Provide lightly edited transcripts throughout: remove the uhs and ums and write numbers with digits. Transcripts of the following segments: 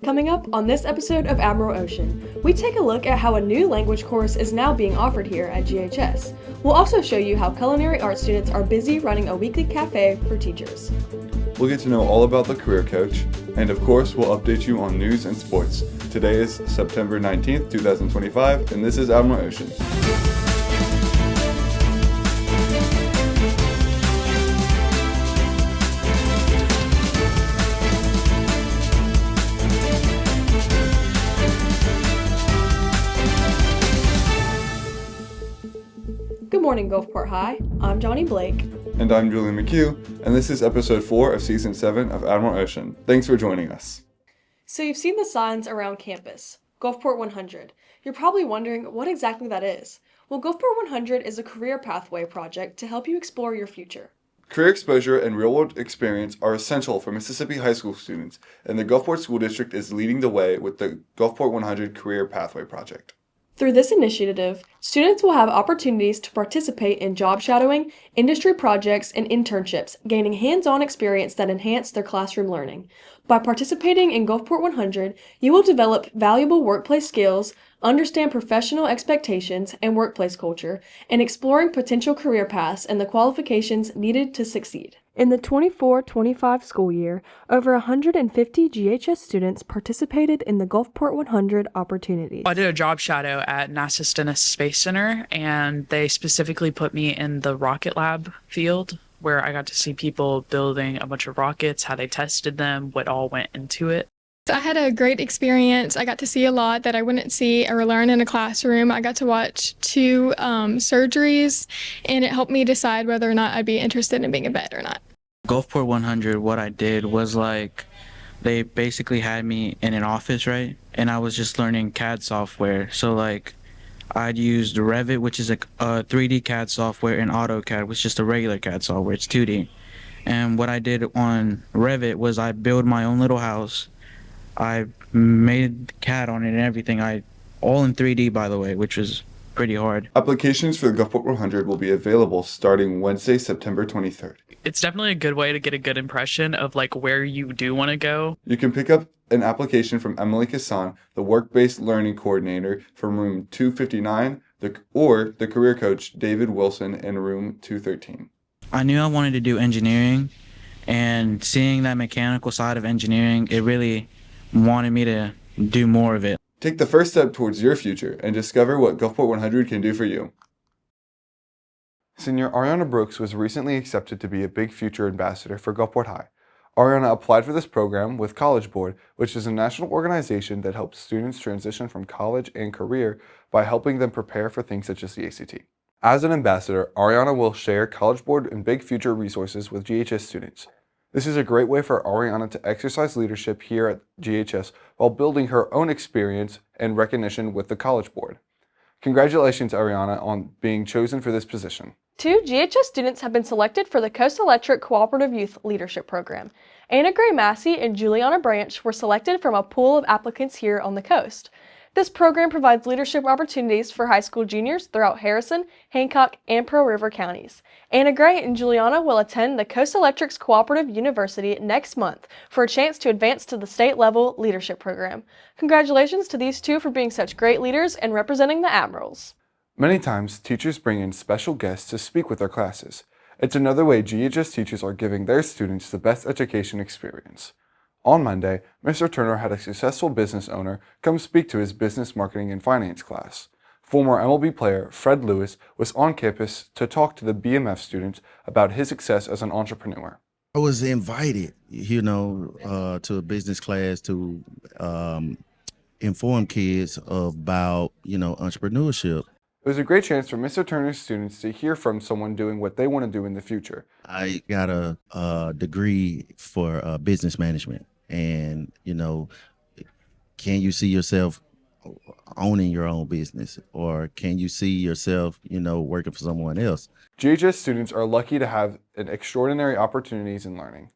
Coming up on this episode of Admiral Ocean, we take a look at how a new language course is now being offered here at GHS. We'll also show you how culinary arts students are busy running a weekly cafe for teachers. We'll get to know all about the Career Coach, and of course, we'll update you on news and sports. Today is September 19th, 2025, and this is Admiral Ocean. Good morning, Gulfport High. I'm Johnny Blake. And I'm Julian McHugh, and this is episode 4 of season 7 of Admiral Ocean. Thanks for joining us. So you've seen the signs around campus, Gulfport 100. You're probably wondering what exactly that is. Well, Gulfport 100 is a career pathway project to help you explore your future. Career exposure and real-world experience are essential for Mississippi high school students, and the Gulfport School District is leading the way with the Gulfport 100 Career Pathway Project. Through this initiative, students will have opportunities to participate in job shadowing, industry projects, and internships, gaining hands-on experience that enhance their classroom learning. By participating in Gulfport 100, you will develop valuable workplace skills, understand professional expectations and workplace culture, and exploring potential career paths and the qualifications needed to succeed. In the 24-25 school year, over 150 GHS students participated in the Gulfport 100 opportunities. I did a job shadow at NASA Stennis Space Center, and they specifically put me in the rocket lab field, where I got to see people building a bunch of rockets, how they tested them, what all went into it. I had a great experience. I got to see a lot that I wouldn't see or learn in a classroom. I got to watch 2 surgeries, and it helped me decide whether or not I'd be interested in being a vet or not. Gulfport 100, what I did was they basically had me in an office, right? And I was just learning CAD software. So I'd used Revit, which is a 3D CAD software, and AutoCAD, which is just a regular CAD software. It's 2D. And what I did on Revit was I built my own little house. I made CAD on it and everything. All in 3D, by the way, which was pretty hard. Applications for the Gulfport 100 will be available starting Wednesday, September 23rd. It's definitely a good way to get a good impression of where you do want to go. You can pick up an application from Emily Kassan, the Work-Based Learning Coordinator, from room 259, or the Career Coach, David Wilson, in room 213. I knew I wanted to do engineering, and seeing that mechanical side of engineering, it really wanted me to do more of it. Take the first step towards your future and discover what Gulfport 100 can do for you. Senior Ariana Brooks was recently accepted to be a Big Future Ambassador for Gulfport High. Ariana applied for this program with College Board, which is a national organization that helps students transition from college and career by helping them prepare for things such as the ACT. As an ambassador, Ariana will share College Board and Big Future resources with GHS students. This is a great way for Ariana to exercise leadership here at GHS while building her own experience and recognition with the College Board. Congratulations, Ariana, on being chosen for this position. 2 GHS students have been selected for the Coast Electric Cooperative Youth Leadership Program. Anna Gray Massey and Juliana Branch were selected from a pool of applicants here on the coast. This program provides leadership opportunities for high school juniors throughout Harrison, Hancock, and Pearl River counties. Anna Gray and Juliana will attend the Coast Electric's Cooperative University next month for a chance to advance to the state-level leadership program. Congratulations to these 2 for being such great leaders and representing the Admirals. Many times, teachers bring in special guests to speak with their classes. It's another way GHS teachers are giving their students the best education experience. On Monday, Mr. Turner had a successful business owner come speak to his business marketing and finance class. Former MLB player Fred Lewis was on campus to talk to the BMF students about his success as an entrepreneur. I was invited, to a business class to inform kids about, entrepreneurship. It was a great chance for Mr. Turner's students to hear from someone doing what they want to do in the future. I got a degree for business management, and, can you see yourself owning your own business, or can you see yourself, working for someone else? GHS students are lucky to have an extraordinary opportunities in learning.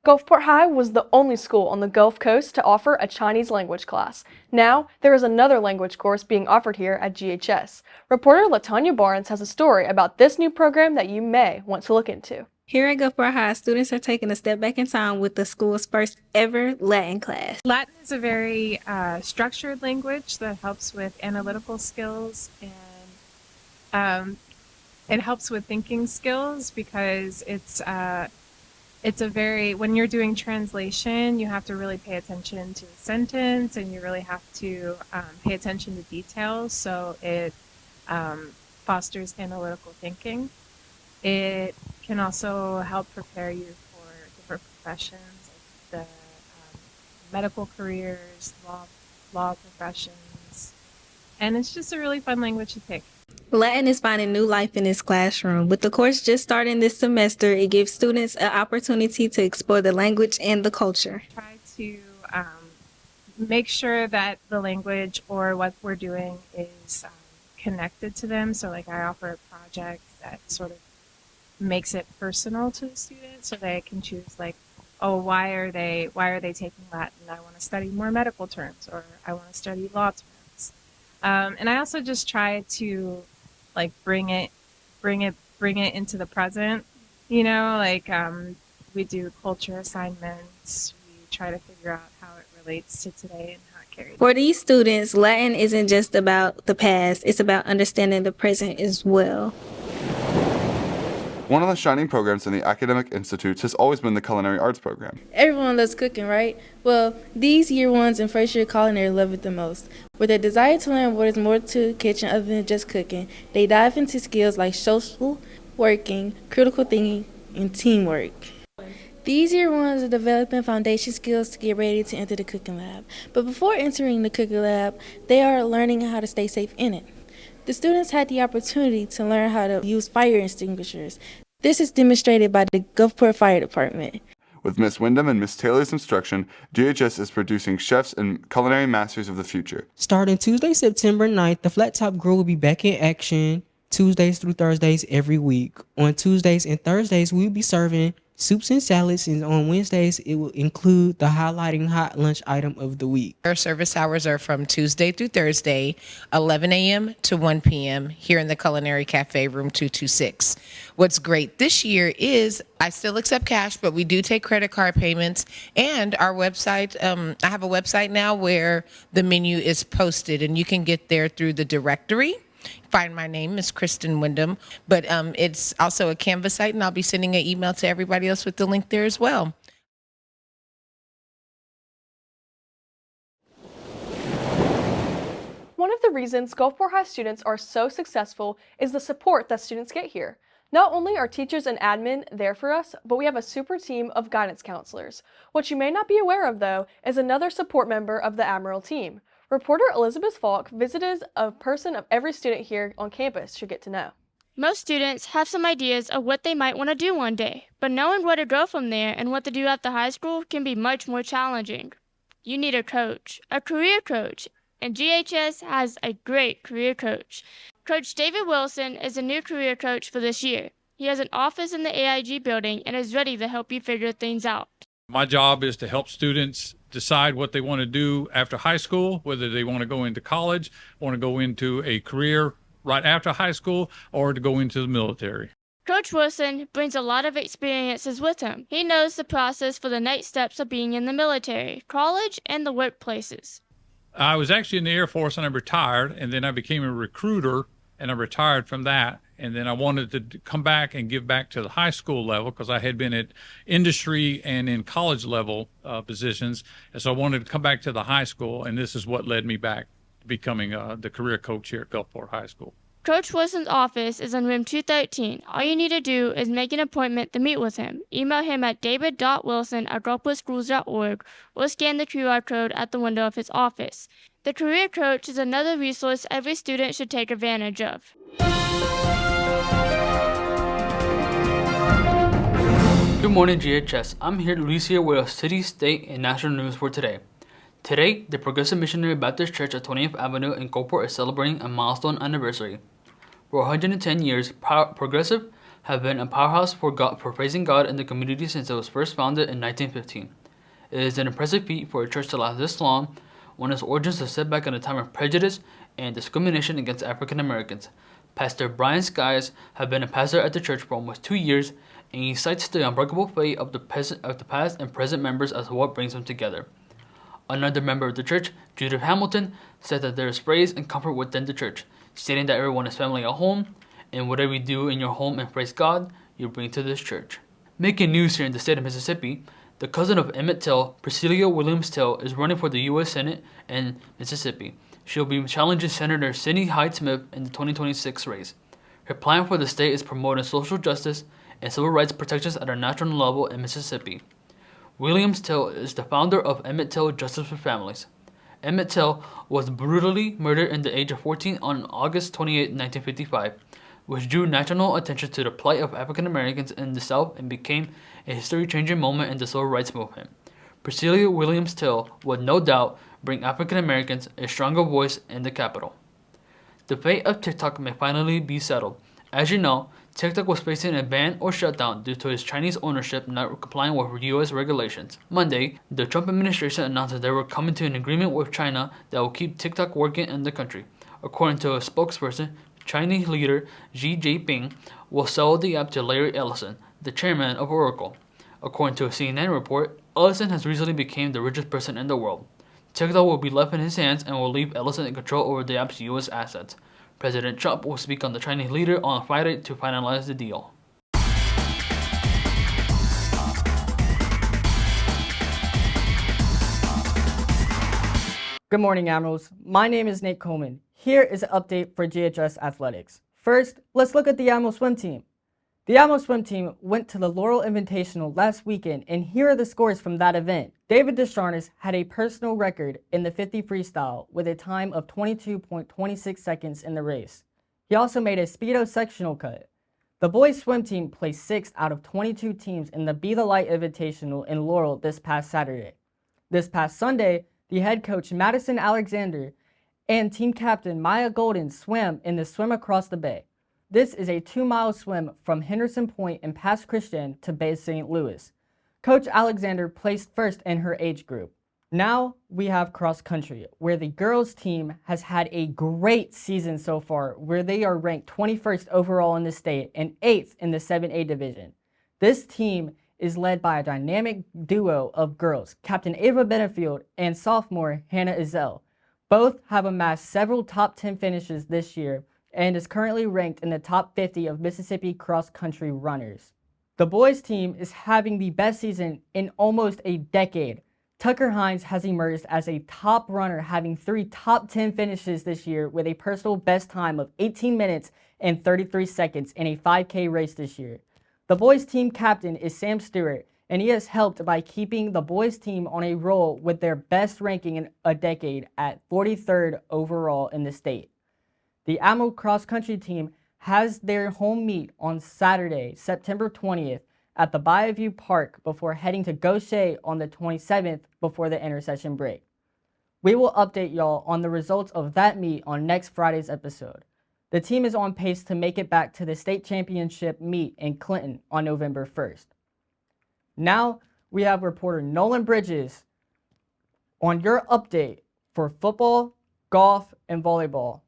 Gulfport High was the only school on the Gulf Coast to offer a Chinese language class. Now, there is another language course being offered here at GHS. Reporter LaTanya Barnes has a story about this new program that you may want to look into. Here at Gulfport High, students are taking a step back in time with the school's first ever Latin class. Latin is a very structured language that helps with analytical skills and it helps with thinking skills because it's a very, when you're doing translation, you have to really pay attention to the sentence and you really have to pay attention to details. So it fosters analytical thinking. It can also help prepare you for different professions, like the medical careers, law professions, and it's just a really fun language to take. Latin is finding new life in this classroom. With the course just starting this semester, it gives students an opportunity to explore the language and the culture. Try to make sure that the language or what we're doing is connected to them. So like I offer a project that sort of makes it personal to the student so they can choose like, oh, why are they taking Latin? I want to study more medical terms, or I want to study law terms. And I also just try to like bring it into the present, you know, like we do culture assignments. We try to figure out how it relates to today and how it carries. For these students, Latin isn't just about the past, it's about understanding the present as well. One of the shining programs in the academic institutes has always been the culinary arts program. Everyone loves cooking, right? Well, these year ones and first year culinary love it the most. With a desire to learn what is more to the kitchen other than just cooking, they dive into skills like social working, critical thinking, and teamwork. These year ones are developing foundation skills to get ready to enter the cooking lab. But before entering the cooking lab, they are learning how to stay safe in it. The students had the opportunity to learn how to use fire extinguishers. This is demonstrated by the Gulfport Fire Department. With Miss Wyndham and Miss Taylor's instruction, GHS is producing chefs and culinary masters of the future. Starting Tuesday, September 9th, the Flat Top Grill will be back in action Tuesdays through Thursdays every week. On Tuesdays and Thursdays, we'll be serving soups and salads, and on Wednesdays, it will include the highlighting hot lunch item of the week. Our service hours are from Tuesday through Thursday, 11 a.m. to 1 p.m. here in the Culinary Cafe, room 226. What's great this year is I still accept cash, but we do take credit card payments. And our website, I have a website now where the menu is posted, and you can get there through the directory. Find my name is Kristen Wyndham, but it's also a Canvas site, and I'll be sending an email to everybody else with the link there as well. One of the reasons Gulfport High students are so successful is the support that students get here. Not only are teachers and admin there for us, but we have a super team of guidance counselors. What you may not be aware of, though, is another support member of the Admiral team. Reporter Elizabeth Falk visited a person of every student here on campus should get to know. Most students have some ideas of what they might want to do one day, but knowing where to go from there and what to do after high school can be much more challenging. You need a coach, a career coach, and GHS has a great career coach. Coach David Wilson is a new career coach for this year. He has an office in the AIG building and is ready to help you figure things out. My job is to help students decide what they want to do after high school, whether they want to go into college, want to go into a career right after high school, or to go into the military. Coach Wilson brings a lot of experiences with him. He knows the process for the next steps of being in the military, college, and the workplaces. I was actually in the Air Force and I retired, and then I became a recruiter and I retired from that. And then I wanted to come back and give back to the high school level because I had been at industry and in college level positions. And so I wanted to come back to the high school, and this is what led me back to becoming the career coach here at Gulfport High School. Coach Wilson's office is in room 213. All you need to do is make an appointment to meet with him. Email him at david.wilson@gulfportschools.org or scan the QR code at the window of his office. The career coach is another resource every student should take advantage of. Good morning, GHS. I'm here to release you with city, state, and national news for today. Today, the Progressive Missionary Baptist Church at 20th Avenue in Gulfport is celebrating a milestone anniversary. For 110 years, Progressive have been a powerhouse for praising God in the community since it was first founded in 1915. It is an impressive feat for a church to last this long, when its origins are set back in a time of prejudice and discrimination against African Americans. Pastor Brian Skies has been a pastor at the church for almost 2 years, and he cites the unbreakable faith of the past and present members as what brings them together. Another member of the church, Judith Hamilton, said that there is praise and comfort within the church, stating that everyone is family at home, and whatever you do in your home and praise God, you bring to this church. Making news here in the state of Mississippi, the cousin of Emmett Till, Priscilla Williams Till, is running for the U.S. Senate in Mississippi. She'll be challenging Senator Sidney Hyde-Smith in the 2026 race. Her plan for the state is promoting social justice and civil rights protections at a national level in Mississippi. Williams Till is the founder of Emmett Till Justice for Families. Emmett Till was brutally murdered at the age of 14 on August 28, 1955, which drew national attention to the plight of African Americans in the South and became a history-changing moment in the civil rights movement. Priscilla Williams Till would no doubt bring African Americans a stronger voice in the Capitol. The fate of TikTok may finally be settled. As you know, TikTok was facing a ban or shutdown due to its Chinese ownership not complying with U.S. regulations. Monday, the Trump administration announced that they were coming to an agreement with China that will keep TikTok working in the country. According to a spokesperson, Chinese leader Xi Jinping will sell the app to Larry Ellison, the chairman of Oracle. According to a CNN report, Ellison has recently become the richest person in the world. TikTok will be left in his hands and will leave Ellison in control over the app's U.S. assets. President Trump will speak on the Chinese leader on Friday to finalize the deal. Good morning, Admirals. My name is Nate Coleman. Here is an update for GHS Athletics. First, let's look at the Admiral Swim Team. The Admiral Swim Team went to the Laurel Invitational last weekend, and here are the scores from that event. David Descharnes had a personal record in the 50 freestyle with a time of 22.26 seconds in the race. He also made a Speedo sectional cut. The boys swim team placed 6th out of 22 teams in the Be the Light Invitational in Laurel this past Saturday. This past Sunday, the head coach Madison Alexander and team captain Maya Golden swam in the Swim Across the Bay. This is a 2-mile swim from Henderson Point in Pass Christian to Bay St. Louis. Coach Alexander placed first in her age group. Now we have cross country, where the girls team has had a great season so far, where they are ranked 21st overall in the state and 8th in the 7A division. This team is led by a dynamic duo of girls, Captain Ava Benefield and sophomore Hannah Izell. Both have amassed several top 10 finishes this year and is currently ranked in the top 50 of Mississippi cross-country runners. The boys team is having the best season in almost a decade. Tucker Hines has emerged as a top runner, having 3 top 10 finishes this year with a personal best time of 18 minutes and 33 seconds in a 5K race this year. The boys team captain is Sam Stewart, and he has helped by keeping the boys team on a roll with their best ranking in a decade at 43rd overall in the state. The Admiral Cross Country team has their home meet on Saturday, September 20th at the Bayview Park before heading to Gaucher on the 27th before the intersession break. We will update y'all on the results of that meet on next Friday's episode. The team is on pace to make it back to the state championship meet in Clinton on November 1st. Now we have reporter Nolan Bridges on your update for football, golf, and volleyball.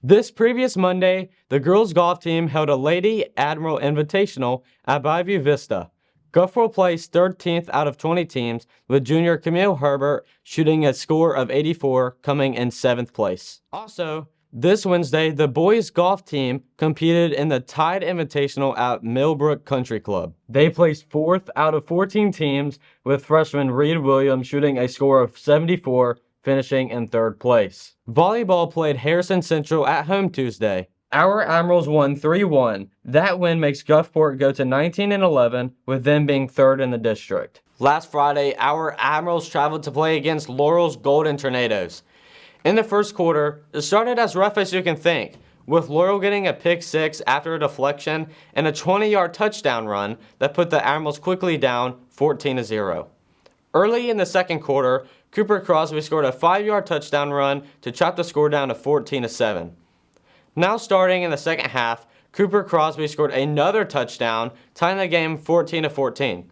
This previous Monday, the girls' golf team held a Lady Admiral Invitational at Bayview Vista. Gulfport placed 13th out of 20 teams, with junior Camille Herbert shooting a score of 84, coming in 7th place. Also, this Wednesday, the boys' golf team competed in the Tide Invitational at Millbrook Country Club. They placed 4th out of 14 teams, with freshman Reed Williams shooting a score of 74, finishing in 3rd place. Volleyball played Harrison Central at home Tuesday. Our Admirals won 3-1. That win makes Gulfport go to 19-11, with them being 3rd in the district. Last Friday, our Admirals traveled to play against Laurel's Golden Tornadoes. In the first quarter, it started as rough as you can think, with Laurel getting a pick 6 after a deflection and a 20-yard touchdown run that put the Admirals quickly down 14-0. Early in the second quarter, Cooper Crosby scored a 5-yard touchdown run to chop the score down to 14-7. Now starting in the second half, Cooper Crosby scored another touchdown, tying the game 14-14.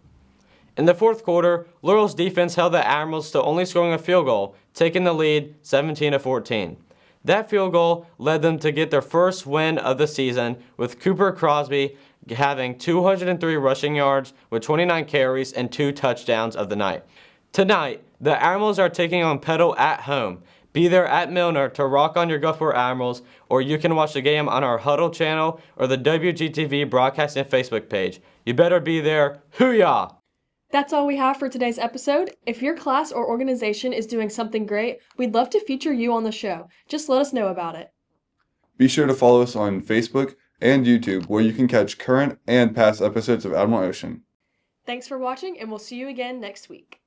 In the fourth quarter, Laurel's defense held the Admirals to only scoring a field goal, taking the lead 17-14. That field goal led them to get their first win of the season, with Cooper Crosby having 203 rushing yards with 29 carries and 2 touchdowns of the night. Tonight, the Admirals are taking on Petal at home. Be there at Milner to rock on your Gulfport Admirals, or you can watch the game on our Huddle channel or the WGTV Broadcasting Facebook page. You better be there. Hoo-yah! That's all we have for today's episode. If your class or organization is doing something great, we'd love to feature you on the show. Just let us know about it. Be sure to follow us on Facebook and YouTube, where you can catch current and past episodes of Admiral Ocean. Thanks for watching, and we'll see you again next week.